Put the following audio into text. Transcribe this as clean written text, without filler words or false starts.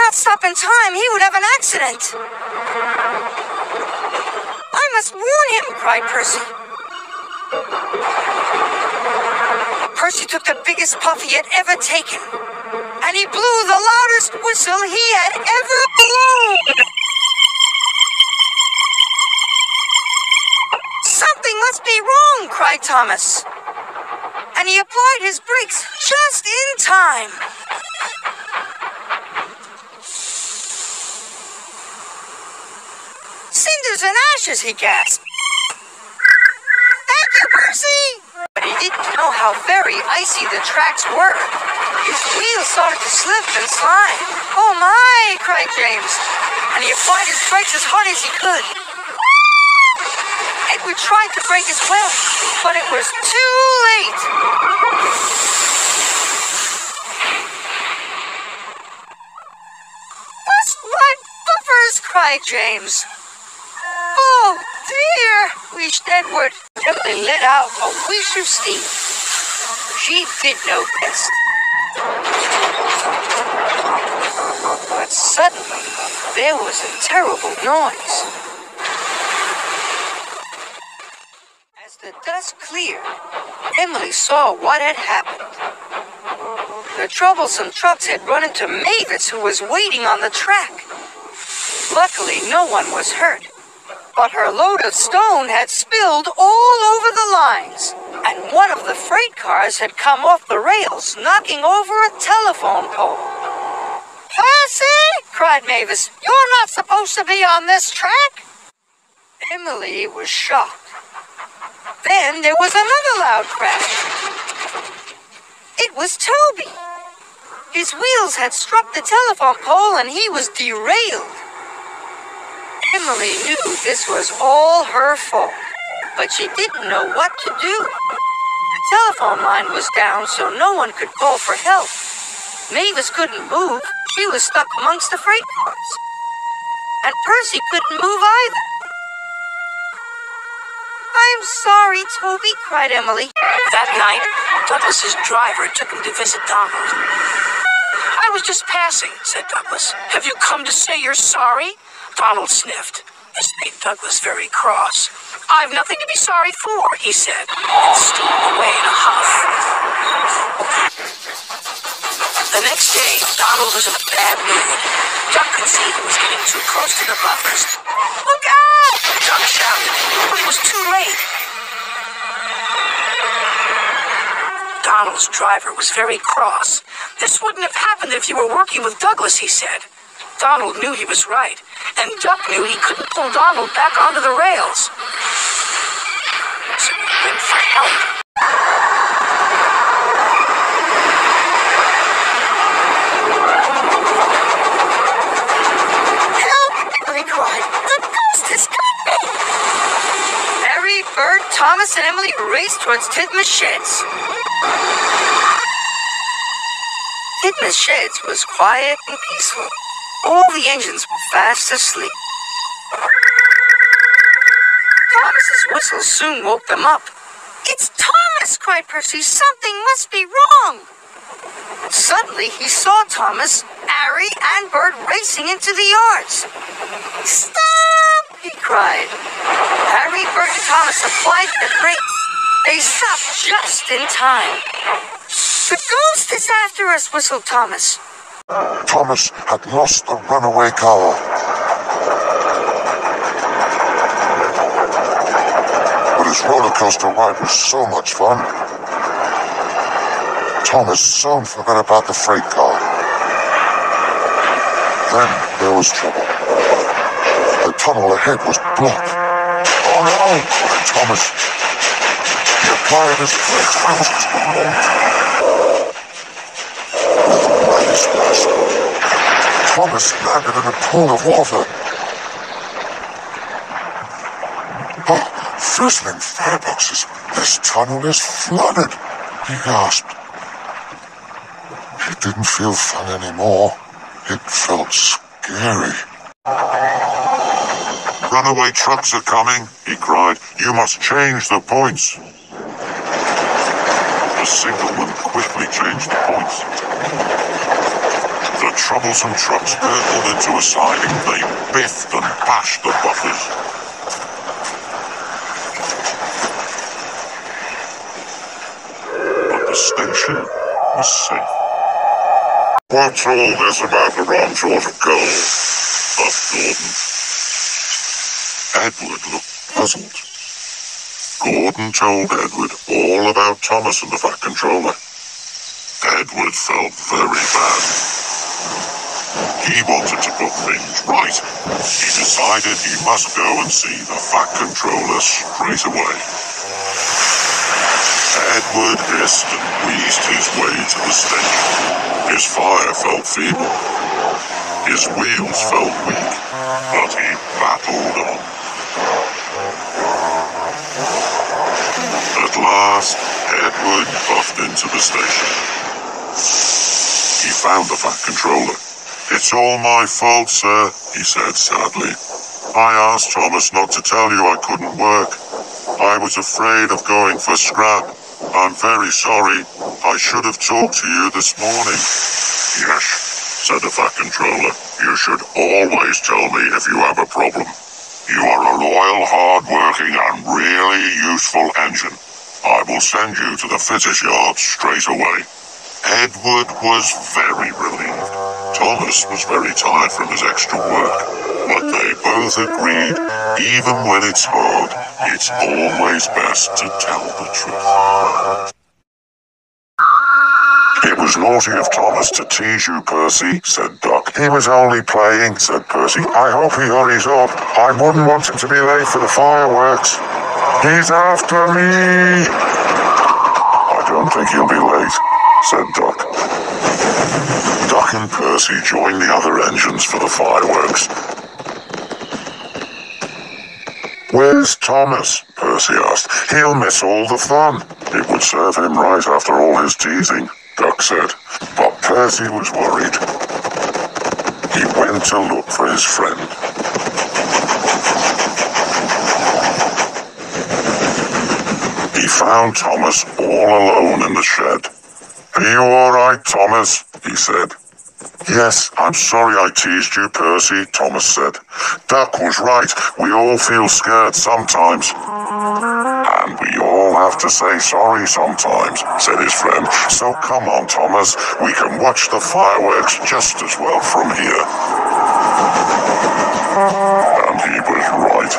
not stop in time, he would have an accident. I must warn him, cried Percy. Percy took the biggest puff he had ever taken, and he blew the loudest whistle he had ever blown. Something must be wrong, cried Thomas, and he applied his brakes just in time. Cinders and ashes, he gasped. Thank you, Percy! But he didn't know how very icy the tracks were. His wheels started to slip and slide. Oh my, cried James, and he applied his brakes as hard as he could. Edward tried to brake as well, but it was too late. Bust my bumpers, cried James. Oh, dear, wheezed Edward. Emily let out a wheeze of steam. She did know best. But suddenly, there was a terrible noise. As the dust cleared, Emily saw what had happened. The troublesome trucks had run into Mavis, who was waiting on the track. Luckily, no one was hurt. But her load of stone had spilled all over the lines, and one of the freight cars had come off the rails, knocking over a telephone pole. Percy, cried Mavis, you're not supposed to be on this track. Emily was shocked. Then there was another loud crash. It was Toby. His wheels had struck the telephone pole and he was derailed. Emily knew this was all her fault, but she didn't know what to do. The telephone line was down, so no one could call for help. Mavis couldn't move. She was stuck amongst the freight cars. And Percy couldn't move either. I'm sorry, Toby, cried Emily. That night, Douglas's driver took him to visit Donald. I was just passing, said Douglas. Have you come to say you're sorry? Donald sniffed. This made Douglas very cross. I've nothing to be sorry for, he said, and steamed away in a huff. The next day, Donald was in a bad mood. Duck could see he was getting too close to the buffers. Look out! Duck shouted, but it was too late. Donald's driver was very cross. This wouldn't have happened if you were working with Douglas, he said. Donald knew he was right, and Duck knew he couldn't pull Donald back onto the rails. So he went for help. Help! Emily cried. The ghost has got me! Harry, Bert, Thomas, and Emily raced towards Tidmouth Sheds. Tidmouth Sheds was quiet and peaceful. All the engines were fast asleep. Thomas's whistle soon woke them up. It's Thomas, cried Percy. Something must be wrong. Suddenly, he saw Thomas, Harry, and Bert racing into the yards. Stop! He cried. Harry, Bert, and Thomas applied their brakes. They stopped just in time. The ghost is after us, whistled Thomas. Thomas had lost the runaway car. But his roller coaster ride was so much fun. Thomas soon forgot about the freight car. Then there was trouble. The tunnel ahead was blocked. Oh no, cried Thomas. He applied his brakes well too late. Thomas landed in a pool of water. Oh, frizzling fireboxes. This tunnel is flooded, he gasped. It didn't feel fun anymore. It felt scary. Runaway trucks are coming, he cried. You must change the points. The signalman quickly changed the points. The troublesome trucks hurtled into a siding, they biffed and bashed the buffers. But the station was safe. What's all this about the wrong sort of goal? Asked Gordon. Edward looked puzzled. Gordon told Edward all about Thomas and the Fat Controller. Edward felt very bad. He wanted to put things right. He decided he must go and see the Fat Controller straight away. Edward hissed and wheezed his way to the station. His fire felt feeble. His wheels felt weak, but he battled on. At last, Edward puffed into the station. He found the Fat Controller. "It's all my fault, sir," he said sadly. "I asked Thomas not to tell you I couldn't work. I was afraid of going for scrap. I'm very sorry. I should have talked to you this morning." "Yes," said the Fat Controller. "You should always tell me if you have a problem. You are a loyal, hard-working and really useful engine. I will send you to the fitters' yard straight away." Edward was very relieved. Thomas was very tired from his extra work, but they both agreed, even when it's hard, it's always best to tell the truth. "It was naughty of Thomas to tease you, Percy," said Duck. "He was only playing," said Percy. "I hope he hurries up. I wouldn't want him to be late for the fireworks." "He's after me!" "I don't think he'll be late," said Duck. Duck and Percy joined the other engines for the fireworks. "Where's Thomas?" Percy asked. "He'll miss all the fun." "It would serve him right after all his teasing," Duck said. But Percy was worried. He went to look for his friend. He found Thomas all alone in the shed. "Are you all right, Thomas?" he said. "Yes, I'm sorry I teased you, Percy," Thomas said. "Duck was right. We all feel scared sometimes." "And we all have to say sorry sometimes," said his friend. "So come on, Thomas. We can watch the fireworks just as well from here." And he was right.